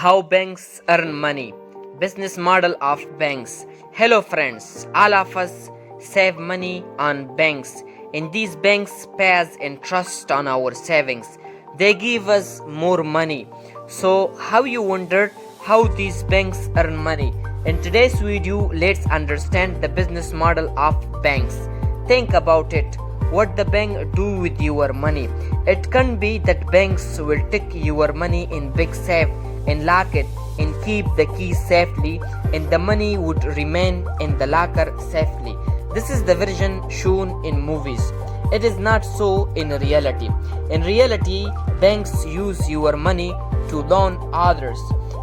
How banks earn money. Business model of banks. Hello friends, all of us save money on banks. And these banks pay us interest on our savings. They give us more money. So how you wondered how these banks earn money? In today's video, let's understand the business model of banks. Think about it. What the bank do with your money? It can be that banks will take your money in big safe and lock it and keep the keys safely, and the money would remain in the locker safely. This is the version shown in movies. It is not so in reality. In reality, banks use your money to loan others,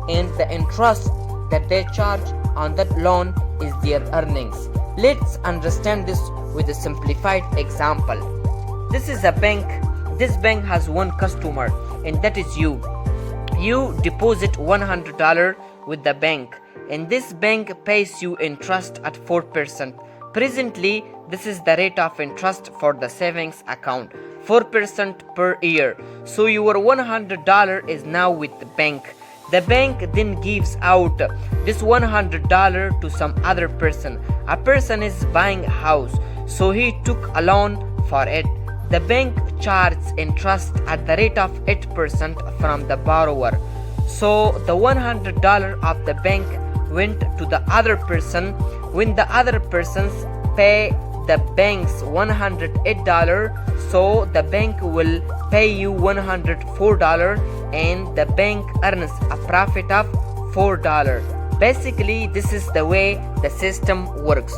and the interest that they charge on that loan is their earnings. Let's understand this with a simplified example. This is a bank. This bank has one customer, and that is you. You deposit $100 with the bank, and this bank pays you interest at 4%. Presently, this is the rate of interest for the savings account, 4% per year. So your $100 is now with the bank. The bank then gives out this $100 to some other person. A person is buying a house, so he took a loan for it. The bank charges interest at the rate of 8% from the borrower. So the $100 of the bank went to the other person. When the other persons pay the bank's $108, so the bank will pay you $104, and the bank earns a profit of $4. Basically, this is the way the system works.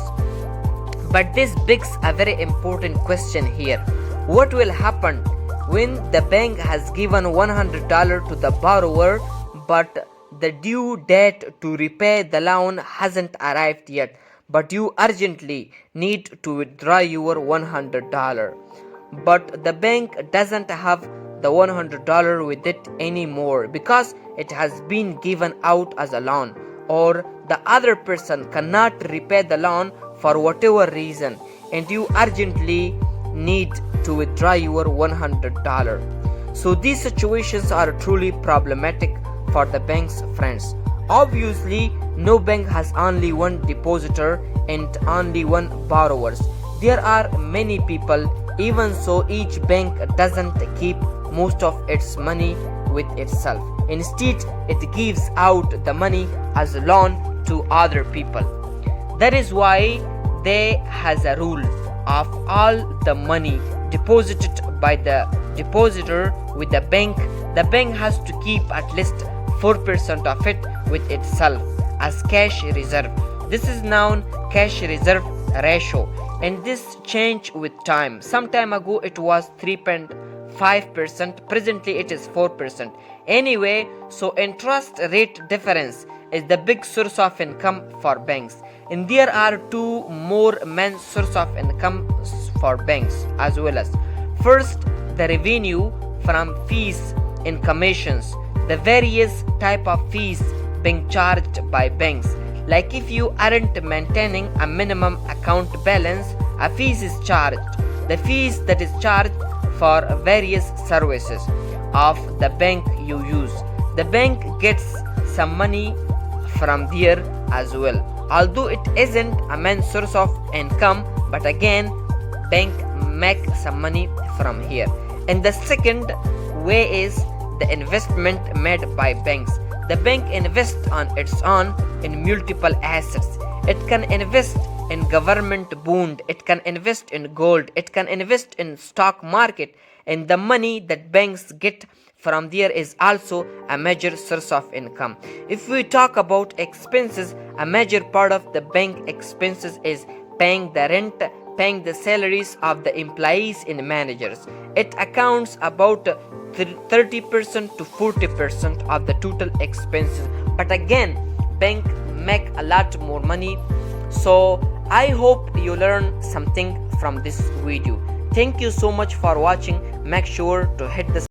But this begs a very important question here. What will happen when the bank has given $100 to the borrower, but the due date to repay the loan hasn't arrived yet, but you urgently need to withdraw your $100? But the bank doesn't have the $100 with it anymore because it has been given out as a loan, or the other person cannot repay the loan for whatever reason, and you urgently need to withdraw your $100. So these situations are truly problematic for the bank's friends. Obviously, no bank has only one depositor and only one borrowers. There are many people. Even so, each bank doesn't keep most of its money with itself. Instead, it gives out the money as a loan to other people. That is why they has a rule of all the money deposited by the depositor with the bank has to keep at least 4% of it with itself as cash reserve. This is known cash reserve ratio, and this changed with time. Some time ago it was 3.5%, presently it is 4%. Anyway, so interest rate difference is the big source of income for banks, and there are two more main source of income for banks as well. As first, the revenue from fees and commissions, the various type of fees being charged by banks. Like if you aren't maintaining a minimum account balance, a fees is charged. The fees that is charged for various services of the bank you use. The bank gets some money from there as well, although it isn't a main source of income, but again bank make some money from here. And the second way is the investment made by banks. The bank invests on its own in multiple assets. It can invest in government bond, it can invest in gold, it can invest in stock market, and the money that banks get from there is also a major source of income. If we talk about expenses, a major part of the bank expenses is paying the rent, paying the salaries of the employees and managers. It accounts about 30% to 40% of the total expenses. But again, bank make a lot more money. So I hope you learn something from this video. Thank you so much for watching. Make sure to hit the